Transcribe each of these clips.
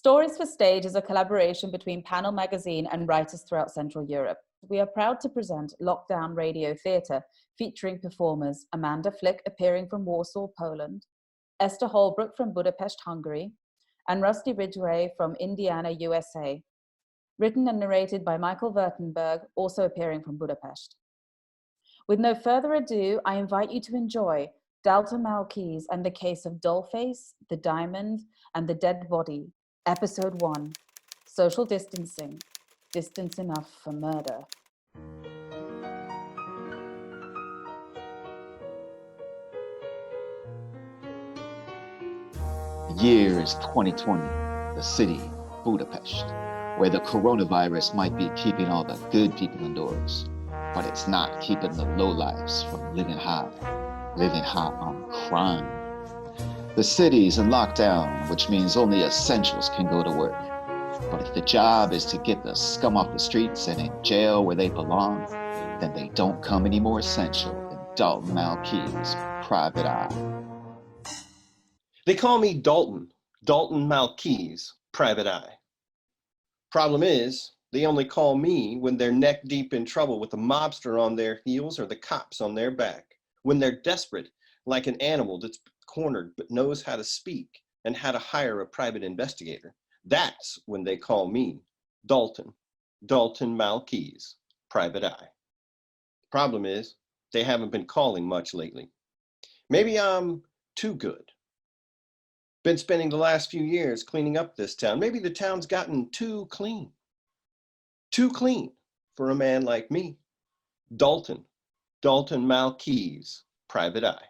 Stories for Stage is a collaboration between Panel Magazine and writers throughout Central Europe. We are proud to present Lockdown Radio Theatre, featuring performers Amanda Flick, appearing from Warsaw, Poland, Esther Holbrook from Budapest, Hungary, and Rusty Ridgway from Indiana, USA. Written and narrated by Michaël Wertenberg, also appearing from Budapest. With no further ado, I invite you to enjoy Dalton Malkeys and the Case of Dollface, the Diamond, and the Dead Body, Episode 1, Social Distancing, Distance Enough for Murder. The year is 2020, the city, Budapest, where the coronavirus might be keeping all the good people indoors, but it's not keeping the lowlifes from living high on crime. The city's in lockdown, which means only essentials can go to work. But if the job is to get the scum off the streets and in jail where they belong, then they don't come any more essential than Dalton Malkeys' private eye. They call me Dalton Malkeys, private eye. Problem is, they only call me when they're neck deep in trouble with a mobster on their heels or the cops on their back, when they're desperate, like an animal that's cornered but knows how to speak and how to hire a private investigator. That's when they call me Dalton Malkeys, private eye. Problem is, they haven't been calling much lately. Maybe I'm too good. Been spending the last few years cleaning up this town. Maybe the town's gotten too clean. Too clean for a man like me, Dalton Malkeys, private eye.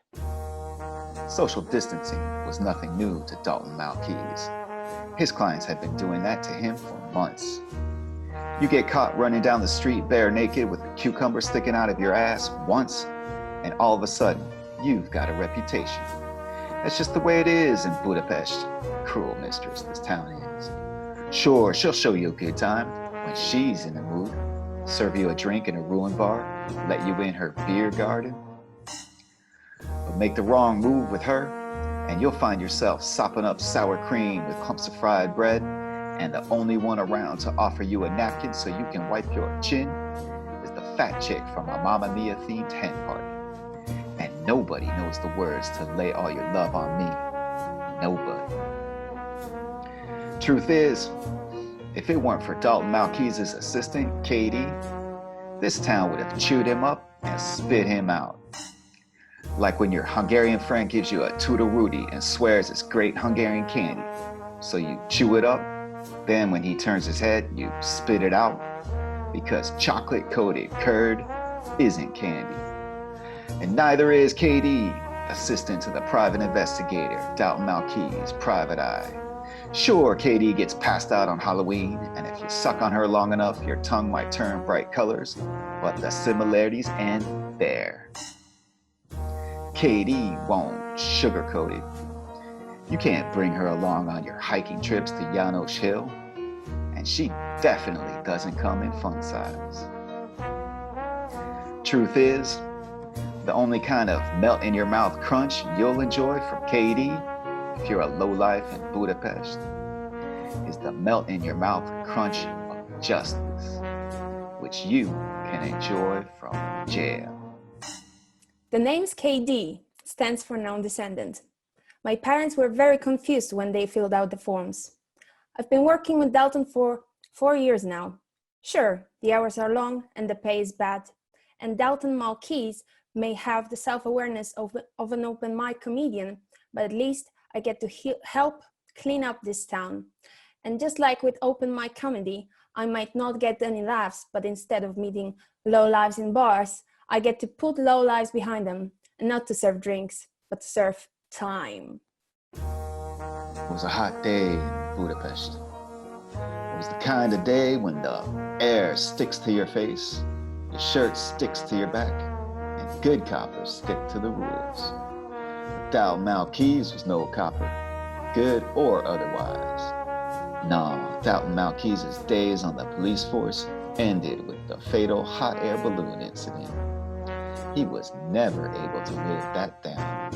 Social distancing was nothing new to Dalton Malkeys. His clients had been doing that to him for months. You get caught running down the street bare naked with a cucumber sticking out of your ass once, and all of a sudden, you've got a reputation. That's just the way it is in Budapest. Cruel mistress this town is. Sure, she'll show you a good time when she's in the mood. Serve you a drink in a ruined bar, let you in her beer garden. But make the wrong move with her, and you'll find yourself sopping up sour cream with clumps of fried bread, and the only one around to offer you a napkin so you can wipe your chin is the fat chick from a Mamma Mia themed hen party. And nobody knows the words to lay all your love on me. Nobody. Truth is, if it weren't for Dalton Malkeys' assistant, Katie, this town would have chewed him up and spit him out. Like when your Hungarian friend gives you a tutti-frutti and swears it's great Hungarian candy. So you chew it up, then when he turns his head, you spit it out, because chocolate-coated curd isn't candy. And neither is KD, assistant to the private investigator, Dalton Malkeys, private eye. Sure, KD gets passed out on Halloween, and if you suck on her long enough, your tongue might turn bright colors, but the similarities end there. KD won't sugarcoat it. You can't bring her along on your hiking trips to János Hill, and she definitely doesn't come in fun size. Truth is, the only kind of melt-in-your-mouth crunch you'll enjoy from KD, if you're a lowlife in Budapest, is the melt-in-your-mouth crunch of justice, which you can enjoy from jail. The name KD stands for non-descendant. My parents were very confused when they filled out the forms. I've been working with Dalton for 4 years now. Sure, the hours are long and the pay is bad, and Dalton Malkeys may have the self-awareness of an open mic comedian, but at least I get to help clean up this town. And just like with open mic comedy, I might not get any laughs, but instead of meeting lowlives in bars, I get to put lowlives behind them, and not to serve drinks, but to serve time. It was a hot day in Budapest. It was the kind of day when the air sticks to your face, your shirt sticks to your back, and good coppers stick to the rules. But Dalton Malkeys was no copper, good or otherwise. No, Dalton Malkeys' days on the police force ended with the fatal hot air balloon incident. He was never able to live that down.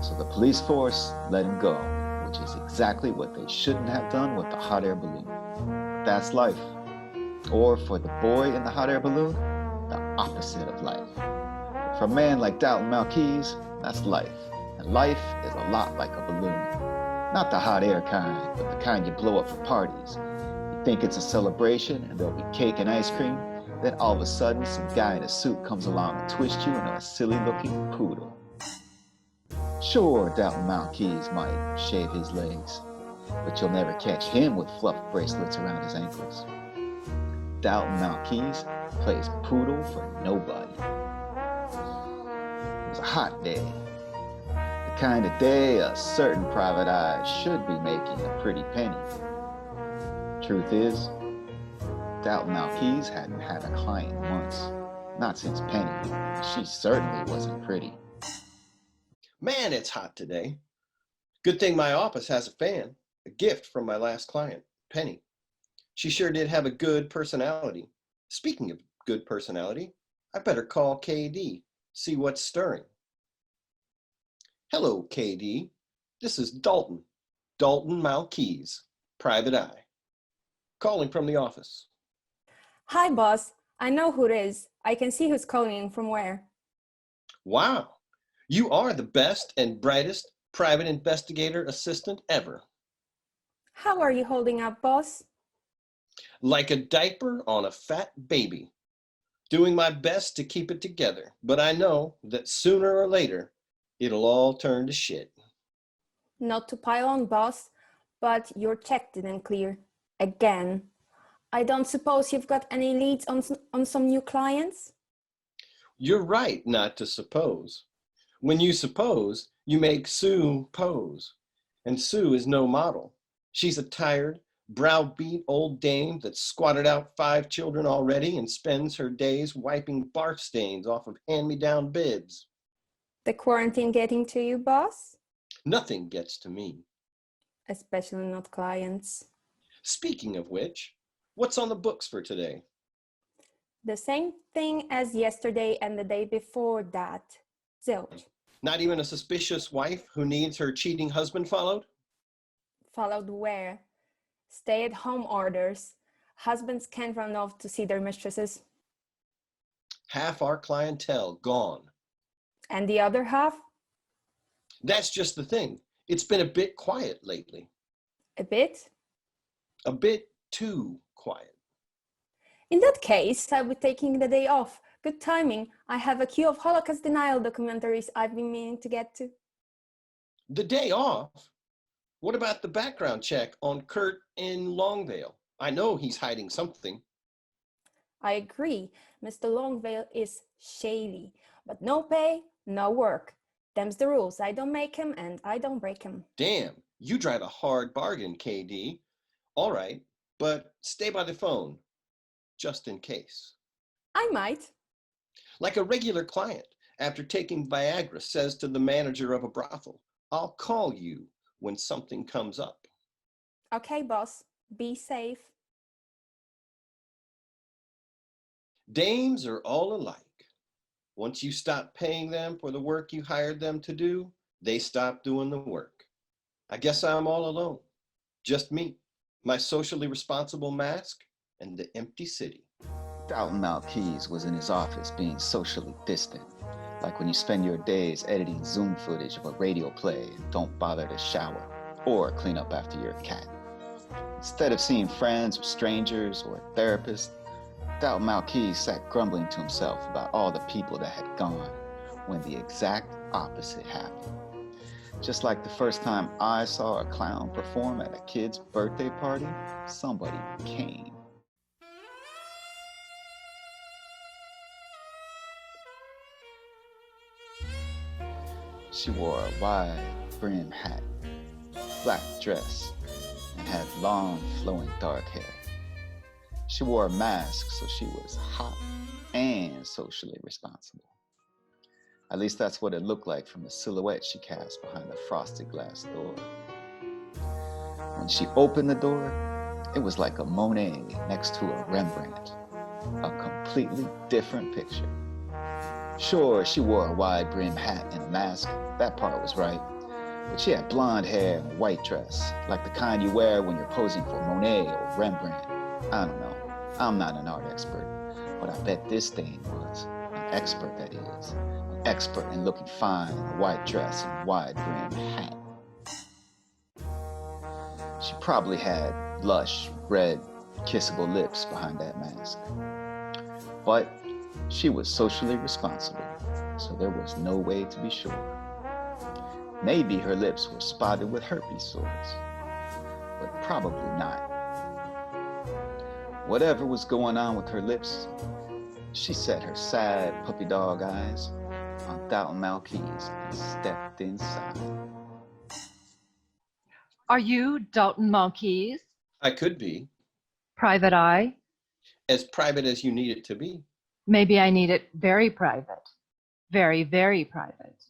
So the police force let him go which is exactly what they shouldn't have done with the hot air balloon. That's life. Or for the boy in the hot air balloon, the opposite of life. For a man like Dalton Malkeys, that's life. And life is a lot like a balloon. Not the hot air kind, but the kind you blow up for parties. You think it's a celebration and there'll be cake and ice cream, then all of a sudden some guy in a suit comes along and twists you into a silly looking poodle. Sure, Dalton Malkeys might shave his legs, but you'll never catch him with fluff bracelets around his ankles. Dalton Malkeys plays poodle for nobody. It was a hot day. The kind of day a certain private eye should be making a pretty penny. Truth is, Dalton Malkeys hadn't had a client in months. Not since Penny. She certainly wasn't pretty. Man, it's hot today. Good thing my office has a fan, a gift from my last client, Penny. She sure did have a good personality. Speaking of good personality, I better call KD, see what's stirring. Hello, KD. This is Dalton Malkeys, Private Eye, calling from the office. Hi, boss. I know who it is. I can see who's calling from where. Wow, you are the best and brightest private investigator assistant ever. How are you holding up, boss? Like a diaper on a fat baby. Doing my best to keep it together, but I know that sooner or later, it'll all turn to shit. Not to pile on, boss, but your check didn't clear. Again. I don't suppose you've got any leads on some new clients? You're right not to suppose. When you suppose, you make Sue pose. And Sue is no model. She's a tired, browbeat old dame that's squatted out 5 children already and spends her days wiping barf stains off of hand-me-down bibs. The quarantine getting to you, boss? Nothing gets to me. Especially not clients. Speaking of which, what's on the books for today? The same thing as yesterday and the day before that. Zilch. Not even a suspicious wife who needs her cheating husband followed? Followed where? Stay-at-home orders. Husbands can't run off to see their mistresses. Half our clientele gone. And the other half? That's just the thing. It's been a bit quiet lately. A bit? A bit too quiet. In that case, I'll be taking the day off. Good timing. I have a queue of Holocaust denial documentaries I've been meaning to get to. The day off? What about the background check on Kurt in Longvale? I know he's hiding something. I agree. Mr. Longvale is shady, but no pay, no work. Them's the rules. I don't make him and I don't break him. Damn, you drive a hard bargain, KD. All right, but stay by the phone, just in case. I might. Like a regular client, after taking Viagra, says to the manager of a brothel, I'll call you when something comes up. Okay, boss. Be safe. Dames are all alike. Once you stop paying them for the work you hired them to do, they stop doing the work. I guess I'm all alone. Just me, my socially responsible mask, and the empty city. Dalton Malkeys was in his office being socially distant, like when you spend your days editing Zoom footage of a radio play and don't bother to shower or clean up after your cat. Instead of seeing friends or strangers or a therapist, Dalton Malkeys sat grumbling to himself about all the people that had gone when the exact opposite happened. Just like the first time I saw a clown perform at a kid's birthday party, somebody came. She wore a wide brim hat, black dress, and had long flowing dark hair. She wore a mask, so she was hot and socially responsible. At least that's what it looked like from the silhouette she cast behind the frosted glass door. When she opened the door, it was like a Monet next to a Rembrandt, a completely different picture. Sure, she wore a wide brim hat and a mask, that part was right, But she had blonde hair and a white dress, like the kind you wear when you're posing for Monet or Rembrandt. I don't know. I'm not an art expert, but I bet this thing was. An expert, that is. An expert in looking fine in a white dress and wide-brimmed hat. She probably had lush, red, kissable lips behind that mask. But she was socially responsible, so there was no way to be sure. Maybe her lips were spotted with herpes sores, but probably not. Whatever was going on with her lips, she set her sad puppy dog eyes on Dalton Malkeys and stepped inside. Are you Dalton Malkeys? I could be. Private eye? As private as you need it to be. Maybe I need it very private. Very, very private.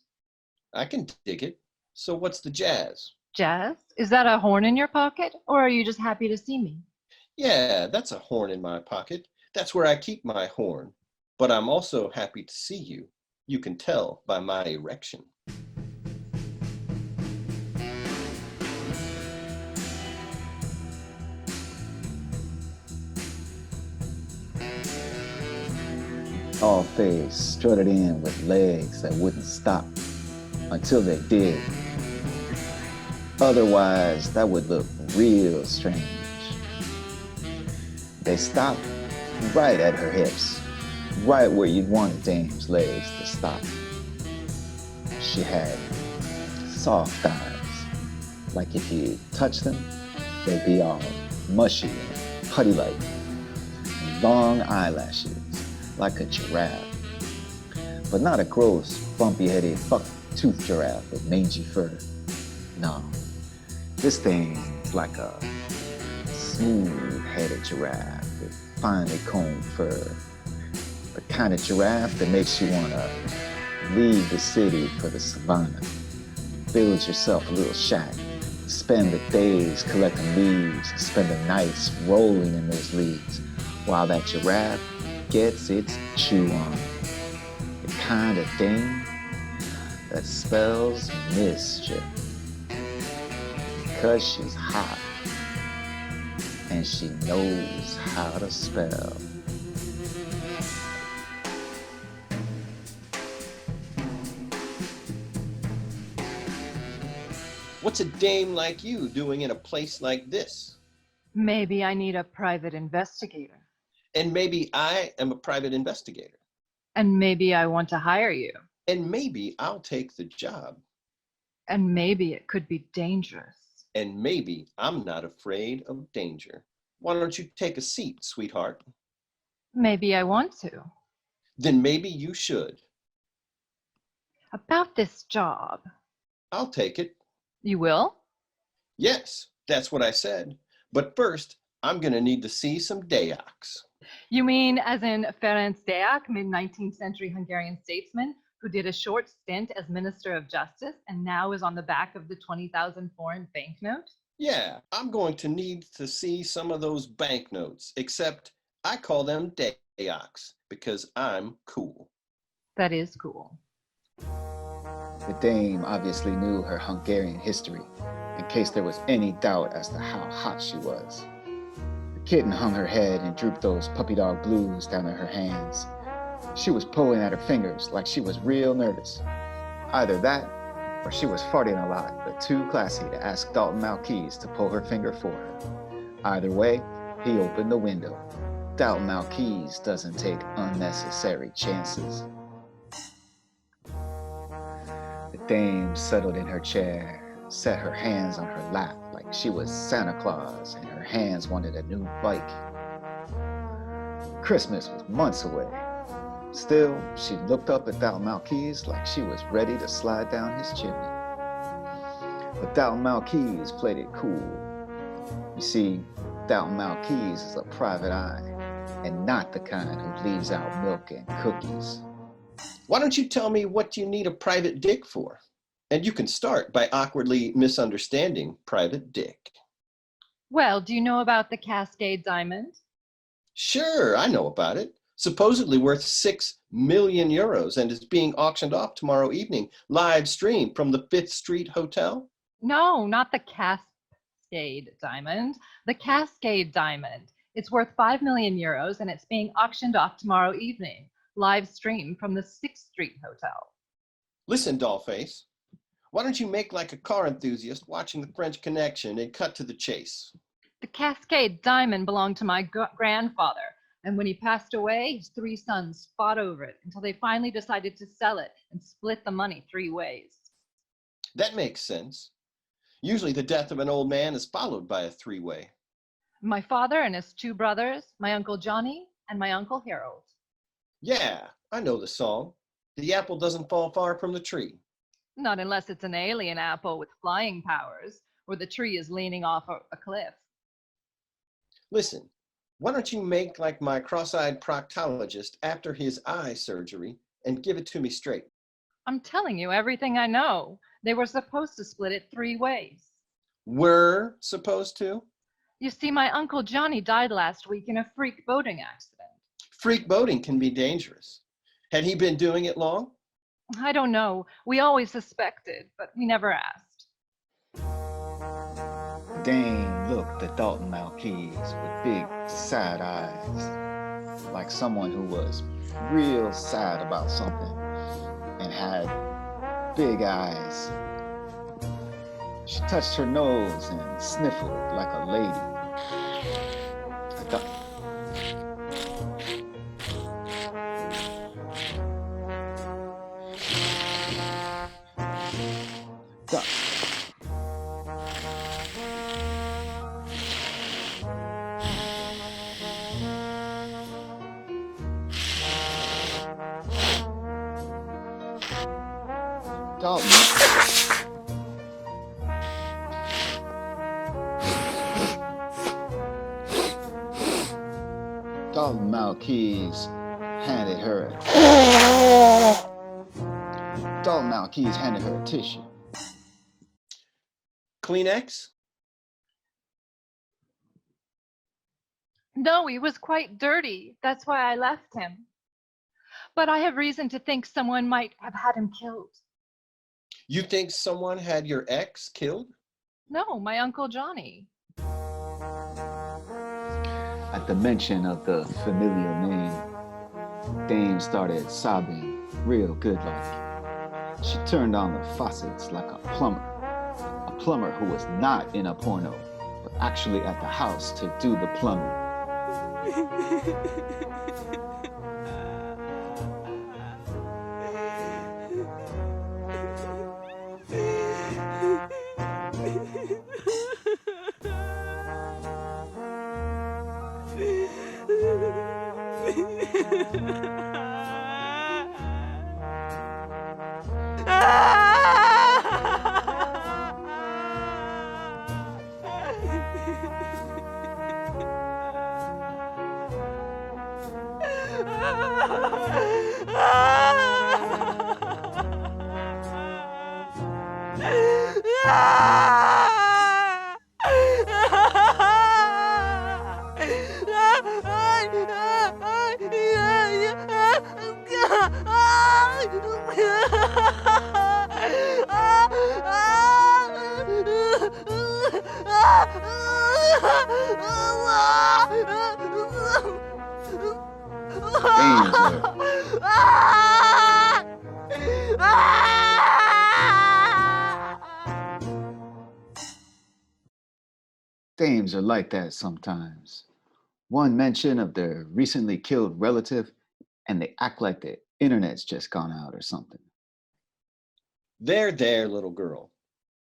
I can dig it. So what's the jazz? Jazz? Is that a horn in your pocket, or are you just happy to see me? Yeah, that's a horn in my pocket. That's where I keep my horn. But I'm also happy to see you. You can tell by my erection. All face strutted in with legs that wouldn't stop until they did. Otherwise, that would look real strange. They stopped right at her hips, right where you'd want a dame's legs to stop. She had soft eyes, like if you touch them, they'd be all mushy and putty-like, and long eyelashes, like a giraffe. But not a gross, bumpy-headed, buck-toothed giraffe with mangy fur. No, this thing's like a smooth-headed giraffe with finely combed fur. The kind of giraffe that makes you want to leave the city for the savannah, build yourself a little shack, spend the days collecting leaves, and spend the nights rolling in those leaves, while that giraffe gets its chew on. The kind of thing that spells mischief. Because she's hot and she knows how to spell. What's a dame like you doing in a place like this? Maybe I need a private investigator. And maybe I am a private investigator. And maybe I want to hire you. And maybe I'll take the job. And maybe it could be dangerous. And maybe I'm not afraid of danger. Why don't you take a seat, sweetheart? Maybe I want to. Then maybe you should. About this job. I'll take it. You will? Yes, that's what I said. But first, I'm going to need to see some Dayaks. You mean as in Ferenc Deák, mid-19th century Hungarian statesman who did a short stint as Minister of Justice and now is on the back of the 20,000 foreign banknote? Yeah, I'm going to need to see some of those banknotes, except I call them Dayaks because I'm cool. That is cool. The dame obviously knew her Hungarian history, in case there was any doubt as to how hot she was. The kitten hung her head and drooped those puppy dog blues down in her hands. She was pulling at her fingers like she was real nervous. Either that, or she was farting a lot, but too classy to ask Dalton Malkeys to pull her finger for her. Either way, he opened the window. Dalton Malkeys doesn't take unnecessary chances. The dame settled in her chair, set her hands on her lap like she was Santa Claus and her hands wanted a new bike. Christmas was months away. Still, she looked up at Dalton Malkeys like she was ready to slide down his chimney. But Dalton Malkeys played it cool. You see, Dalton Malkeys is a private eye, and not the kind who leaves out milk and cookies. Why don't you tell me what you need a private dick for? And you can start by awkwardly misunderstanding private dick. Well, do you know about the Cascade Diamond? Sure, I know about it. Supposedly worth 6 million euros and is being auctioned off tomorrow evening, live stream from the 5th Street Hotel. No, not the Cascade diamond. The Cascade diamond. It's worth 5 million euros and it's being auctioned off tomorrow evening, live stream from the 6th Street Hotel. Listen, Dollface, why don't you make like a car enthusiast watching the French Connection and cut to the chase? The Cascade diamond belonged to my grandfather, and when he passed away, his 3 sons fought over it until they finally decided to sell it and split the money 3 ways. That makes sense. Usually the death of an old man is followed by a 3-way. My father and his 2 brothers, my Uncle Johnny and my Uncle Harold. Yeah, I know the song. The apple doesn't fall far from the tree. Not unless it's an alien apple with flying powers, or the tree is leaning off a cliff. Listen, why don't you make like my cross-eyed proctologist after his eye surgery and give it to me straight? I'm telling you everything I know. They were supposed to split it 3 ways. Were supposed to? You see, my Uncle Johnny died last week in a freak boating accident. Freak boating can be dangerous. Had he been doing it long? I don't know. We always suspected, but we never asked. Dame looked at Dalton Malkeys with big, sad eyes, like someone who was real sad about something and had big eyes. She touched her nose and sniffled like a lady. Dalton Malkeys handed her a tissue. Kleenex? No, he was quite dirty. That's why I left him. But I have reason to think someone might have had him killed. You think someone had your ex killed? No, my Uncle Johnny. At the mention of the familiar name, Dame started sobbing real good like. She turned on the faucets like a plumber who was not in a porno, but actually at the house to do the plumbing. Dames are like that sometimes. One mention of their recently killed relative, and they act like the internet's just gone out or something. There, little girl.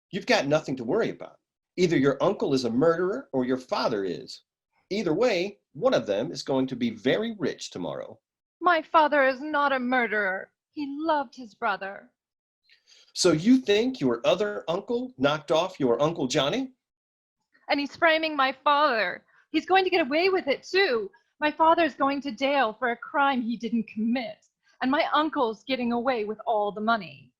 You've got nothing to worry about. Either your uncle is a murderer or your father is. Either way, one of them is going to be very rich tomorrow. My father is not a murderer. He loved his brother. So you think your other uncle knocked off your Uncle Johnny? And he's framing my father. He's going to get away with it too. My father's going to jail for a crime he didn't commit. And my uncle's getting away with all the money.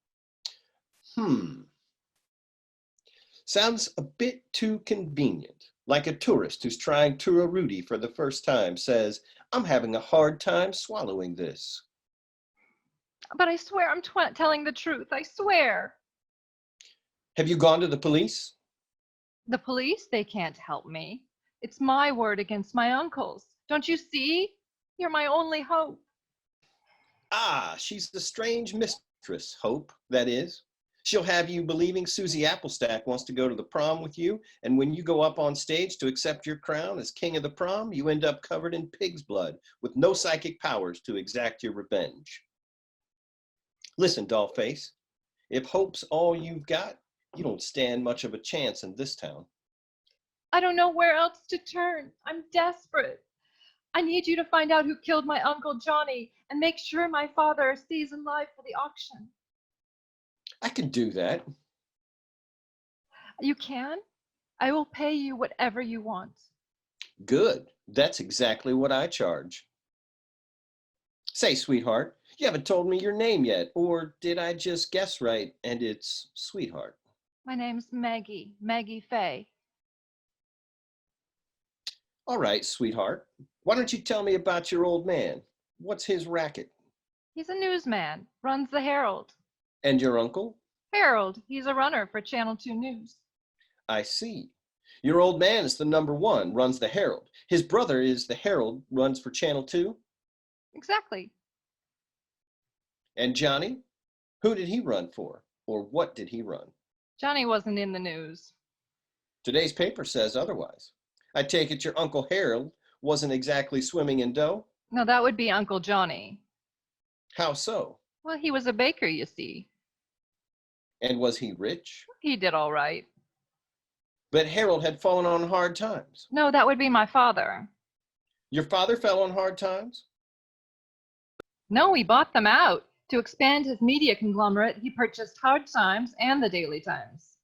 Sounds a bit too convenient. Like a tourist who's trying Turarudi for the first time says, I'm having a hard time swallowing this. But I swear I'm telling the truth. I swear. Have you gone to the police? The police, they can't help me. It's my word against my uncle's. Don't you see? You're my only hope. Ah, she's a strange mistress, Hope, that is. She'll have you believing Susie Applestack wants to go to the prom with you, and when you go up on stage to accept your crown as king of the prom, you end up covered in pig's blood with no psychic powers to exact your revenge. Listen, Dollface, if Hope's all you've got, you don't stand much of a chance in this town. I don't know where else to turn. I'm desperate. I need you to find out who killed my Uncle Johnny and make sure my father stays alive for the auction. I can do that. You can? I will pay you whatever you want. Good. That's exactly what I charge. Say, sweetheart, you haven't told me your name yet, or did I just guess right and it's sweetheart? My name's Maggie Fay. All right, sweetheart. Why don't you tell me about your old man? What's his racket? He's a newsman, runs the Herald. And your uncle? Harold, he's a runner for Channel 2 News. I see. Your old man is the #1, runs the Herald. His brother is the Herald, runs for Channel 2? Exactly. And Johnny? Who did he run for? Or what did he run? Johnny wasn't in the news. Today's paper says otherwise. I take it your Uncle Harold wasn't exactly swimming in dough? No, that would be Uncle Johnny. How so? Well, he was a baker, you see. And was he rich? He did all right. But Harold had fallen on hard times. No, that would be my father. Your father fell on hard times? No, he bought them out. To expand his media conglomerate, he purchased Hard Times and the Daily Times.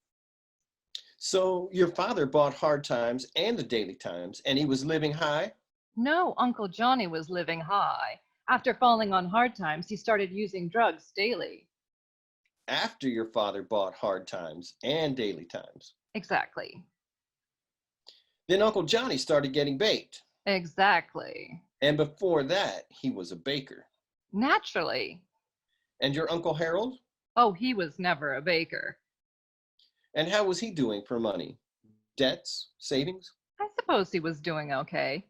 So your father bought Hard Times and the Daily Times, and he was living high? No, Uncle Johnny was living high. After falling on Hard Times, he started using drugs daily. After your father bought Hard Times and Daily Times? Exactly. Then Uncle Johnny started getting baked. Exactly. And before that, he was a baker. Naturally. And your Uncle Harold? Oh, he was never a baker. And how was he doing for money? Debts? Savings? I suppose he was doing okay.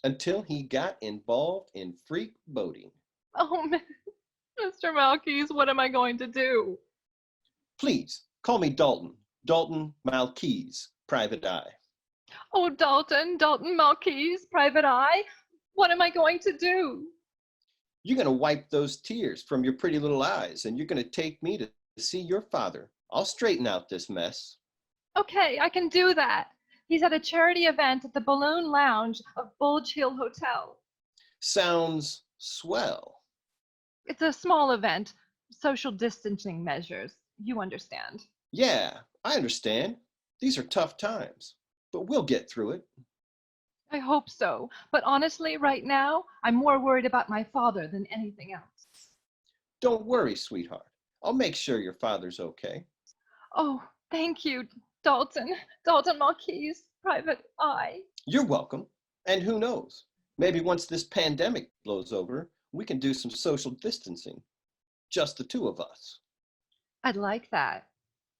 Until he got involved in freak boating. Oh, Mr. Malkeys, what am I going to do? Please, call me Dalton. Dalton Malkeys, Private Eye. Oh, Dalton Malkeys, Private Eye. What am I going to do? You're going to wipe those tears from your pretty little eyes, and you're going to take me to see your father. I'll straighten out this mess. Okay, I can do that. He's at a charity event at the Balloon Lounge of Bulge Hill Hotel. Sounds swell. It's a small event, social distancing measures. You understand. Yeah, I understand. These are tough times, but we'll get through it. I hope so. But honestly, right now, I'm more worried about my father than anything else. Don't worry, sweetheart. I'll make sure your father's okay. Oh, thank you, Dalton Malkeys, Private Eye. You're welcome. And who knows? Maybe once this pandemic blows over, we can do some social distancing. Just the two of us. I'd like that.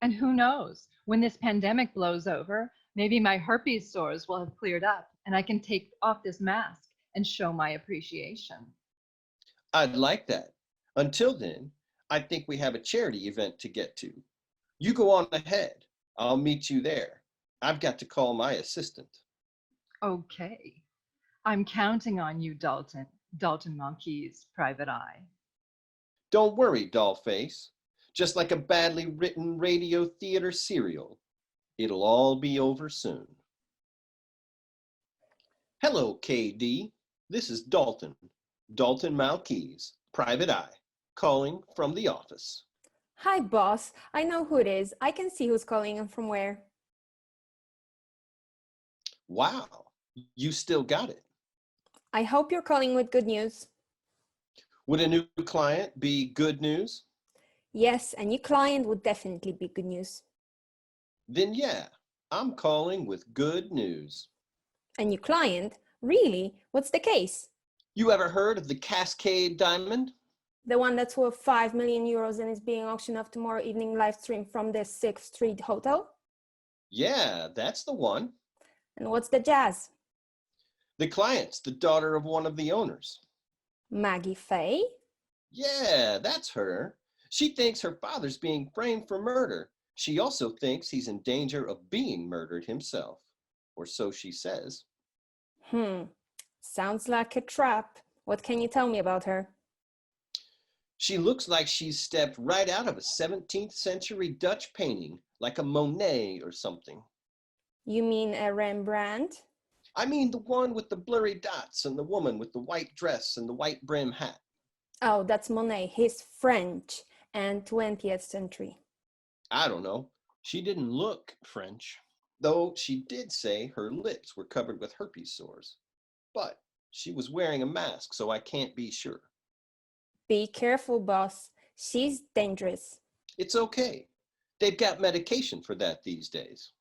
And who knows, when this pandemic blows over, maybe my herpes sores will have cleared up and I can take off this mask and show my appreciation. I'd like that. Until then, I think we have a charity event to get to. You go on ahead. I'll meet you there. I've got to call my assistant. Okay. I'm counting on you, Dalton Malkeys, Private Eye. Don't worry, Dollface. Just like a badly written radio theater serial, it'll all be over soon. Hello, KD. This is Dalton Malkeys, Private Eye, calling from the office. Hi, boss. I know who it is. I can see who's calling and from where. Wow, you still got it. I hope you're calling with good news. Would a new client be good news? Yes, a new client would definitely be good news. Then yeah, I'm calling with good news. A new client? Really? What's the case? You ever heard of the Cascade Diamond? The one that's worth 5 million euros and is being auctioned off tomorrow evening live stream from the 6th Street Hotel? Yeah, that's the one. And what's the jazz? The client's the daughter of one of the owners. Maggie Faye? Yeah, that's her. She thinks her father's being framed for murder. She also thinks he's in danger of being murdered himself, or so she says. Sounds like a trap. What can you tell me about her? She looks like she's stepped right out of a 17th century Dutch painting, like a Monet or something. You mean a Rembrandt? I mean the one with the blurry dots and the woman with the white dress and the white brim hat. Oh, that's Monet. He's French and 20th century. I don't know. She didn't look French, though she did say her lips were covered with herpes sores. But she was wearing a mask, so I can't be sure. Be careful, boss. She's dangerous. It's okay. They've got medication for that these days.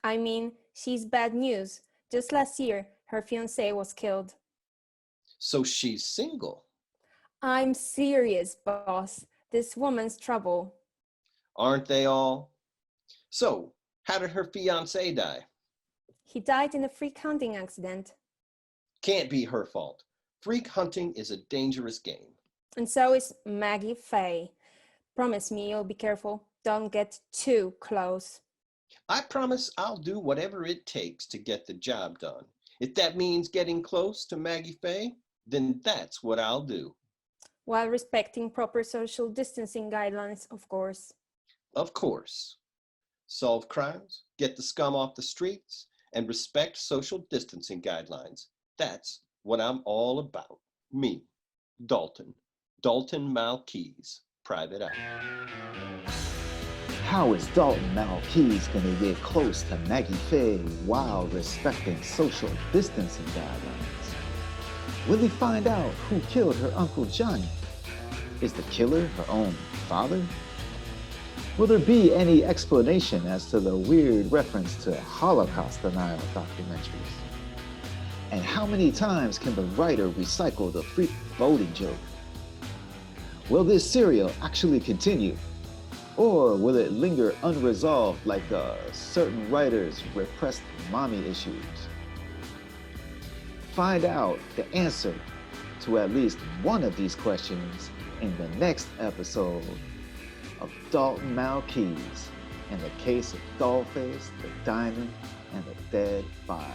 I mean, she's bad news. Just last year, her fiancé was killed. So she's single. I'm serious, boss. This woman's trouble. Aren't they all? So, how did her fiancé die? He died in a freak hunting accident. Can't be her fault. Freak hunting is a dangerous game. And so is Maggie Faye. Promise me you'll be careful. Don't get too close. I promise I'll do whatever it takes to get the job done. If that means getting close to Maggie Faye, then that's what I'll do. While respecting proper social distancing guidelines, of course. Of course. Solve crimes, get the scum off the streets, and respect social distancing guidelines. That's what I'm all about. Me, Dalton Malkeys, Private Eye. How is Dalton Malkeys going to get close to Maggie Faye while respecting social distancing guidelines? Will he find out who killed her Uncle Johnny? Is the killer her own father? Will there be any explanation as to the weird reference to Holocaust denial documentaries? And how many times can the writer recycle the freak voting joke? Will this serial actually continue? Or will it linger unresolved like certain writers' repressed mommy issues? Find out the answer to at least one of these questions in the next episode of Dalton Malkeys in the case of Dollface, the Diamond, and the Dead Body.